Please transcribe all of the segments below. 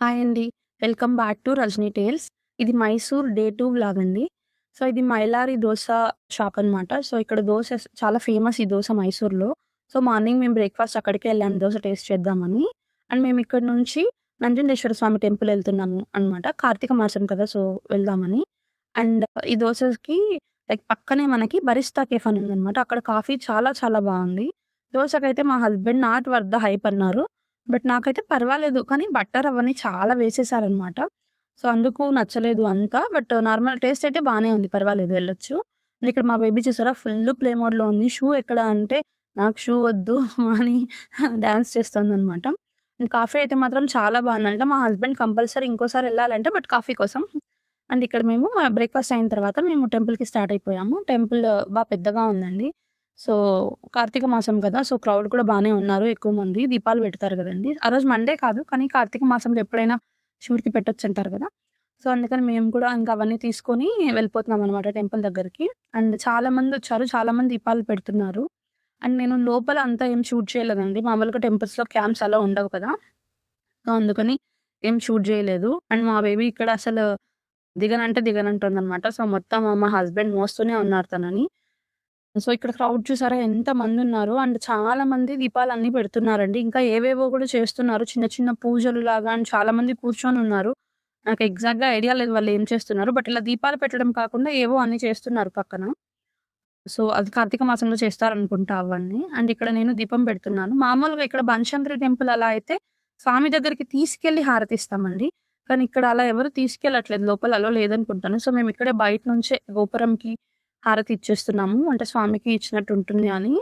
Hi అండి. Welcome back to 'Rajani tales'. ఇది Mysore day 2 vlog అండి. సో, ఇది మైలారి దోస షాప్ అనమాట. సో, ఇక్కడ దోస చాలా ఫేమస్ ఈ దోస మైసూర్‌లో. సో, మార్నింగ్ మేము బ్రేక్‌ఫాస్ట్ అక్కడికే వెళ్ళాము దోస టేస్ట్ చేద్దామని. అండ్ మేము ఇక్కడి నుంచి నంజుండేశ్వర స్వామి టెంపుల్ వెళ్తున్నాము అనమాట. కార్తీక మాసం కదా! సో, వెళ్దామని. అండ్ ఈ దోసకి పక్కనే మనకి బరిస్తా కేఫ్ అని ఉందనమాట. అక్కడ కాఫీ చాలా చాలా బావుంది. దోసకైతే మా husband not worth the hype అన్నారు. బట్ నాకైతే పర్వాలేదు. కానీ బట్టర్ అవన్నీ చాలా వేసేసారనమాట. సో, అందుకు నచ్చలేదు అంతా. బట్ నార్మల్ టేస్ట్ అయితే బానే ఉంది. పర్వాలేదు వెళ్ళొచ్చు. అండ్ ఇక్కడ మా బేబీ చూసారా ఫుల్లు ప్లే మోడ్‌లో ఉంది. షూ ఎక్కడ అంటే నాకు షూ వద్దు అని డాన్స్ చేస్తుందనమాట. అండ్ కాఫీ అయితే మాత్రం చాలా బావుందంట. మా హస్బెండ్ కంపల్సరీ ఇంకోసారి ఎళ్ళాలంట బట్ కాఫీ కోసం. అండ్ ఇక్కడ మేము బ్రేక్‌ఫాస్ట్ అయిన తర్వాత మేము టెంపుల్‌కి స్టార్ట్ అయిపోయాము. టెంపుల్ పెద్దగా ఉందండి. సో, కార్తీక మాసం కదా! సో, క్రౌడ్ కూడా బానే ఉన్నారు. ఎక్కువ మంది దీపాలు పెడతారు గదండీ! ఆ రోజు మండే కాదు. కానీ కార్తీక మాసంలో ఎప్పుడైనా శివుడికి పెట్టొచ్చంటారు గదా! సో, అందుకని మేము కూడా ఇంకా అవన్నీ తీసుకొని వెళ్ళిపోతున్నామనమాట టెంపుల్ దగ్గరికి. అండ్ చాలా మందొచ్చారు. చాలా మంది దీపాలు పెడుతున్నారు. అండ్ నేను లోపల అంతా ఏం షూట్ చేయలేదండి. మామూలుగా టెంపుల్స్‌లో క్యామ్స్ అలా ఉండవు కదా! సో, అందుకని ఏం షూట్ జేయలేదు. అండ్ మా బేబీ ఇక్కడ అసలు దిగనంటే దిగనంటుందనమాట. సో, మొత్తం మా హస్బెండ్ మోస్తూనే ఉన్నారు తనని. సో, ఇక్కడ క్రౌడ్ చూసారా ఎంతమందున్నారో. అండ్ చాలా మంది దీపాలన్నీ పెడుతున్నారండి. ఇంకా ఏవేవో గూడా చేస్తున్నారు. చిన్న చిన్న పూజలులాగా అండ్ చాలా మంది కూర్చొనున్నారు. నాకు ఎగ్జాక్ట్‌గా ఐడియా లేదు వాళ్ళేం చేస్తున్నారో. బట్ ఇలా దీపాలు పెట్టడం కాకుండా ఏవో అన్ని చేస్తున్నారు పక్కన. సో, అది కార్తీక మాసంలో చేస్తారనుకుంటా అవన్నీ. అండ్ ఇక్కడ నేను దీపం పెడుతున్నాను. మామూలుగా ఇక్కడ బనశంకరి టెంపుల్ అలా అయితే స్వామి దగ్గరికి తీసుకెళ్ళి హారతిస్తామండి. కానీ ఇక్కడ అలా ఎవరు తీసుకెళ్ళట్లేదు. లోపల అలో లేదనుకుంటాను. సో, మేము ఇక్కడే బయట నుంచే గోపురంకి హారతి ఇచ్చేస్తున్నాము. అంటే స్వామికి ఇచ్చినట్టు ఉంటుంది అని.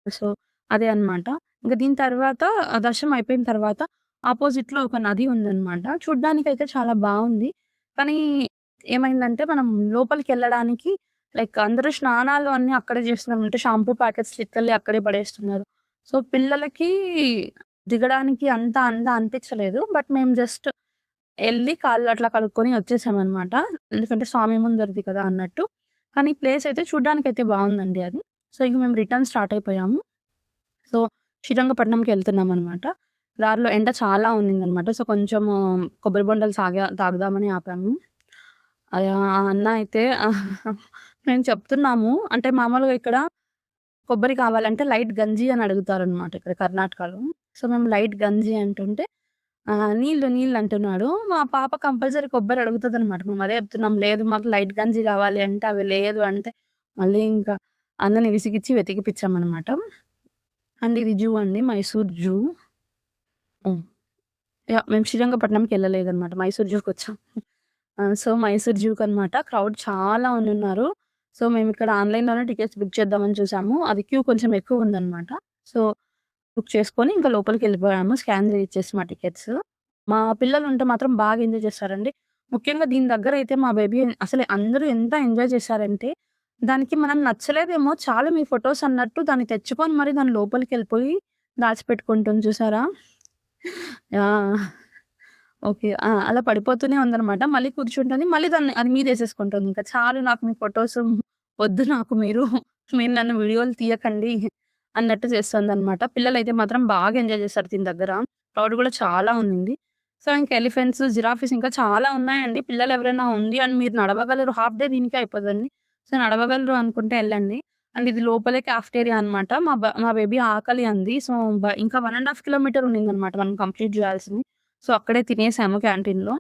సో, అదే అన్నమాట. ఇంక దీని తర్వాత దర్శనం అయిపోయిన తర్వాత అపోజిట్‌లో ఒక నది ఉందన్నమాట. చూడ్డానికైతే చాలా బావుంది. కానీ ఏమైందంటే మనం లోపలికెళ్ళడానికి అందరూ స్నానాలు అన్నీ అక్కడే జేస్తున్నారు. అంటే షాంపూ ప్యాకెట్స్ లిటరల్లీ అక్కడే పడేస్తున్నారు. సో, పిల్లలకి దిగడానికి అంత అనిపించలేదు. బట్ మేము జస్ట్ ఎళ్లి కాళ్ళు అట్లా కడుక్కొని వచ్చేసామనమాట. ఎందుకంటే స్వామి ముందరిది కదా అన్నట్టు. కానీ ప్లేస్ అయితే చూడ్డానికైతే బావుందండి అది. సో, ఇంక మేము రిటర్న్ స్టార్ట్ అయిపోయాము. సో, శ్రీరంగపట్నంకెళ్తున్నామనమాట. దారిలో ఎండ చాలా ఉన్నిందనమాట. సో, కొంచెము కొబ్బరి బొండాలు తాగుదామని ఆపాము. ఆ అన్న అయితే మేము చెప్తున్నాము. అంటే మామూలుగా ఇక్కడ కొబ్బరి కావాలంటే లైట్ గంజి అని అడుగుతారనమాట ఇక్కడ కర్ణాటకలో. సో, మేము లైట్ గంజి అంటుంటే నీళ్ళు అంటున్నాడు. మా పాప కంపల్సరీ కొబ్బరి అడుగుతదనమాట. మేము అదే చెప్తున్నాం. లేదు మాకు లైట్ గంజి కావాలి అంటే, అవి లేదు అంటే, మళ్ళీ ఇంకా అన్నని విసిగిచ్చి వెతికిపిచ్చామనమాట. అండ్ ఇది జూ అండి. మైసూర్ జూ. హ్మ్. మేము శ్రీరంగపట్నంకెళ్ళలేదనమాట. మైసూర్ జూకొచ్చాం. సో, మైసూర్ జూకనమాట. క్రౌడ్ చాలా మందున్నారు. సో, మేమిక్కడ ఆన్‌లైన్‌లోనే టికెట్స్ బుక్ చేద్దామని చూసాము. అది క్యూ కొంచెం ఎక్కువుందనమాట. సో, బుక్ చేసుకొని ఇంకా లోపలికెళ్ళిపోయాము. స్కాన్ చేయిచ్చేసి మా టికెట్స్. మా పిల్లలుంటే మాత్రం బాగా ఎంజాయ్ చేశారండి. ముఖ్యంగా దీని దగ్గరైతే మా బేబీ అసలు అందరూ ఎంత ఎంజాయ్ చేశారంటే, దానికి మనం నచ్చలేదేమో చాలు మీ ఫోటోస్ అన్నట్టు దాన్ని తెచ్చుకొని మరి దాని లోపలికెళ్ళిపోయి దాచిపెట్టుకుంటుంది చూసారా? యాహ్! ఓకే. అలా పడిపోతూనే ఉందనమాట. మళ్ళీ కూర్చుంటుంది. మళ్ళీ అది మీదేసేసుకుంటుంది. ఇంకా చాలు నాకు మీ ఫోటోసు వద్దు నాకు మీరు నన్ను వీడియోలు తీయకండి అన్నట్టు చేస్తుందనమాట. పిల్లలైతే మాత్రం బాగా ఎంజాయ్ చేశారు దీని దగ్గర. క్రౌడ్ గూడా చాలా ఉండింది. సో, ఇంక ఎలిఫెంట్స్, జిరాఫీస్ ఇంకా చాలా ఉన్నాయండి. పిల్లలెవరైనా ఉంది అండ్ మీరు నడవగలరు హాఫ్ డే దీనికే అయిపోదండి. సో, నడవగలరు అనుకుంటే ఎళ్ళండి. అండ్ ఇది లోపలే కాఫ్టేరియా అనమాట. మా బేబీ ఆకలి అంది. సో, ఇంకా 1 ½ కిలోమీటర్ ఉండిందనమాట మనం కంప్లీట్ జేయాల్సింది. సో, అక్కడే తినేసాము క్యాంటీన్‌లో.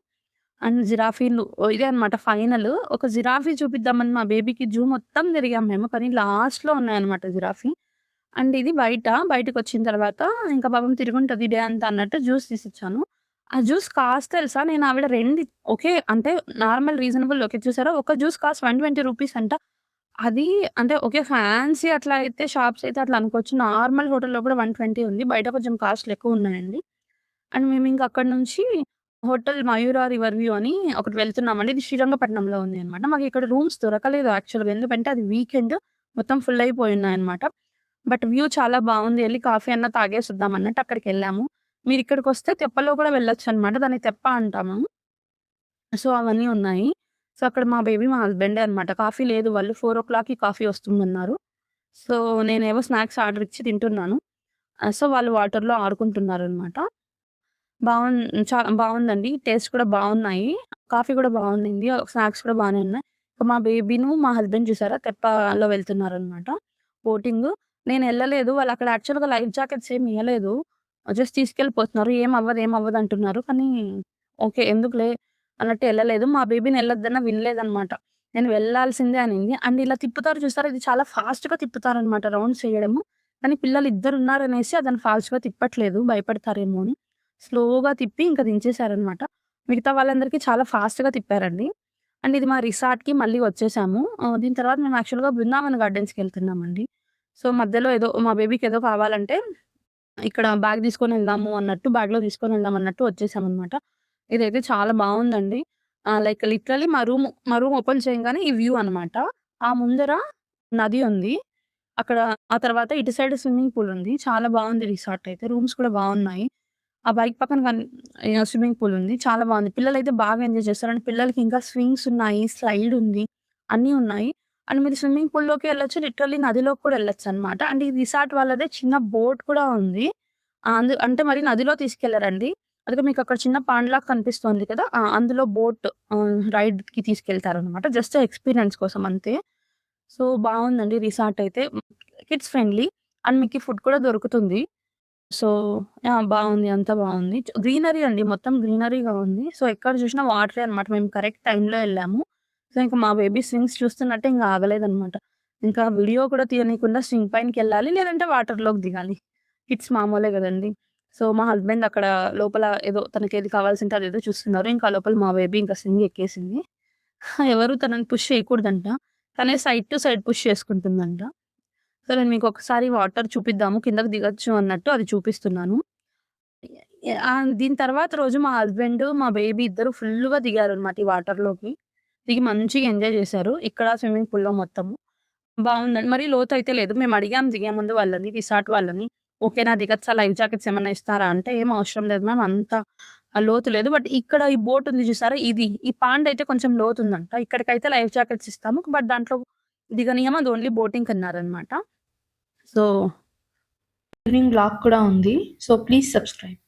అండ్ జిరాఫీలు ఇదే అనమాట ఫైనల్. ఒక జిరాఫీ చూపిద్దామని మా బేబీకి జూ మొత్తం తిరిగాం మేము. కానీ లాస్ట్‌లో ఉన్నాయన్నమాట జిరాఫీ. అండ్ ఇది బయటకొచ్చిన తర్వాత ఇంకా పాపం తిరుగుంటది డే అంతా అన్నట్టు జ్యూస్ తీసిచ్చాను. ఆ జ్యూస్ కాస్ట్ తెలుసా? నేను ఆవిడ 2 ఓకే. అంటే నార్మల్ రీజనబుల్ ఓకే. చూసారా? ఒక జ్యూస్ కాస్ట్ ₹120 అంట. అది అంటే ఓకే. ఫ్యాన్సీ అట్లా అయితే షాప్స్ అయితే అట్లా అనుకోవచ్చు. నార్మల్ హోటల్‌లో కూడా 120 ఉంది. బయట కొంచెం కాస్ట్‌లు ఎక్కువున్నాయండి. అండ్ మేమింక అక్కడి నుంచి హోటల్ మయూర రివర్ వ్యూ అని ఒకటి వెళ్తున్నామండి. ఇది శ్రీరంగపట్నంలో ఉంది అనమాట. మాకిక్కడ రూమ్స్ దొరకలేదు యాక్చువల్‌గా. ఎందుకంటే అది వీకెండ్ మొత్తం ఫుల్ అయిపోయున్నాయన్నమాట. బట్ వ్యూ చాలా బావుంది. ఎళ్లి కాఫీ అన్నా తాగేసొద్దాం అన్నట్టు అక్కడికెళ్ళాము. మీరిక్కడికొస్తే తెప్పలో కూడా వెళ్ళొచ్చనమాట. దాన్ని తెప్ప అంటాము. సో, అవన్నీ ఉన్నాయి. సో, అక్కడ మా బేబీ, మా హస్బెండే అనమాట. కాఫీ లేదు వాళ్ళు 4:00కి కాఫీ వస్తుందన్నారు. సో, నేనేవో స్నాక్స్ ఆర్డర్ ఇచ్చి తింటున్నాను. సో, వాళ్ళు వాటర్‌లో ఆడుకుంటున్నారనమాట. బావుందండి. టేస్ట్ కూడా బావున్నాయి. కాఫీ కూడా బావుండింది. స్నాక్స్ కూడా బానే ఉన్నాయి. మా బేబీను, మా హస్బెండ్ చూసారా తెప్పలో వెళ్తున్నారనమాట బోటింగు. నేనెళ్ళలేదు. వాళ్ళక్కడ యాక్చువల్‌గా లైఫ్ జాకెట్స్ ఏమి ఇయ్యలేదు. జస్ట్ తీసుకెళ్ళిపోతున్నారు. ఏమవ్వదు, ఏమవ్వదు అంటున్నారు. కానీ ఓకే. ఎందుకులే అన్నట్టు ఎళ్ళలేదు. మా బేబీని ఎళ్ళొద్దన్నా వినలేదనమాట. నేను వెళ్ళాల్సిందే అనింది. అండ్ ఇలా తిప్పుతారు చూసారా, ఇది చాలా ఫాస్ట్‌గా తిప్పుతారనమాట రౌండ్స్ ఎయడము. కానీ పిల్లలు ఇద్దరున్నారనేసి అతను ఫాస్ట్‌గా తిప్పట్లేదు భయపడతారేమో అని. స్లోగా తిప్పి ఇంక దించేసారనమాట. మిగతా వాళ్ళందరికీ చాలా ఫాస్ట్‌గా తిప్పారండి. అండ్ ఇది మా రిసార్ట్‌కి మళ్ళీ వచ్చేసాము. దీని తర్వాత మేము యాక్చువల్‌గా బృందావన్ గార్డెన్స్‌కెళ్తున్నామండి. సో, మధ్యలో ఏదో మా బేబీకేదో కావాలంటే ఇక్కడ బ్యాగ్ తీసుకొనెళ్దాము అన్నట్టు, బ్యాగ్‌లో తీసుకొనెళ్దాం అన్నట్టు వచ్చేసామనమాట. ఇదైతే చాలా బావుందండి. లైక్ లిటరల్లీ మా రూమ్ ఓపెన్ చేయంగానే ఈ వ్యూ అనమాట. ఆ ముందర నది ఉంది. అక్కడ ఆ తర్వాత ఇటు సైడ్ స్విమ్మింగ్ పూల్ ఉంది. చాలా బావుంది రిసార్ట్ అయితే. రూమ్స్ కూడా బావున్నాయి. ఆ బైక్ పక్కన స్విమ్మింగ్ పూల్ ఉంది. చాలా బావుంది. పిల్లలైతే బాగా ఎంజాయ్ చేస్తారు. అండ్ పిల్లలకి ఇంకా స్వింగ్స్ ఉన్నాయి, స్లైడ్ ఉంది. అన్నీ ఉన్నాయి. అండ్ మీరు స్విమ్మింగ్ పూల్‌లోకి ఎళ్ళొచ్చు. లిటరల్లీ నదిలోకి కూడా ఎళ్ళొచ్చనమాట. అండ్ ఈ రిసార్ట్ వాళ్ళదే చిన్న బోట్ కూడా ఉంది. అంటే మరి నదిలో తీసుకెళ్లరండి. అదిగో మీకక్కడ చిన్న పాండ్‌లాగా కనిపిస్తోంది కదా! అందులో బోట్ రైడ్‌కి తీసుకెళ్తారనమాట. జస్ట్ ఎక్స్‌పీరియన్స్ కోసం అంతే. సో, బావుందండి రిసార్ట్ అయితే. కిడ్స్ ఫ్రెండ్లీ అండ్ మీకి ఫుడ్ కూడా దొరుకుతుంది. సో, బావుంది. అంతా బావుంది. గ్రీనరీ అండి. మొత్తం గ్రీనరీగా ఉంది. సో, ఎక్కడ చూసినా వాటరే అనమాట. మేము కరెక్ట్ టైమ్‌లో ఎళ్ళాము. సో, ఇంక మా బేబీ స్వింగ్స్ చూస్తున్నట్టే ఇంక ఆగలేదనమాట. ఇంకా వీడియో కూడా తీయనీయకుండా స్వింగ్ పైనకెళ్ళాలి. లేదంటే వాటర్‌లోకి దిగాలి. కిడ్స్ మామూలే గదండీ! సో, మా హస్బెండ్ అక్కడ లోపల ఏదో తనకేది కావాల్సింటే అదేదో చూస్తున్నారు. ఇంకా లోపల మా బేబీ ఇంకా స్వింగ్ ఎక్కేసింది. ఎవరు తనని పుష్ చేయకూడదంట. తనే సైడ్ టు సైడ్ పుష్ చేసుకుంటుందంట. సో, నేను మీకొకసారి వాటర్ చూపిద్దాము, కిందకి దిగొచ్చు అన్నట్టు అది చూపిస్తున్నాను. దీని తర్వాత రోజు మా హస్బెండ్, మా బేబీ ఇద్దరు ఫుల్లుగా దిగారనమాట ఈ వాటర్‌లోకి. దిగి మంచిగా ఎంజాయ్ చేశారు. ఇక్కడ స్విమ్మింగ్ పూల్‌లో మొత్తము. బావుందండి. మరీ లోతైతే లేదు. మేము అడిగాం దిగే ముందు వాళ్ళని, రిసార్ట్ వాళ్ళని. ఓకేనా దిగొచ్చా? లైఫ్ జాకెట్స్ ఏమన్నా ఇస్తారా? అంటే, "ఏం అవసరం లేదు మ్యామ్ అంత లోతు లేదు. బట్ ఇక్కడ ఈ బోట్ ఉంది చూసారా? ఈ పాండ్ అయితే కొంచెం లోతుందంట. ఇక్కడికైతే లైఫ్ జాకెట్స్ ఇస్తాము. బట్ దాంట్లో దిగనీయము. అది ఓన్లీ బోటింగ్‌కన్నారనమాట." సో, ఈవినింగ్ వ్లాగ్ కూడా ఉంది. So, please subscribe.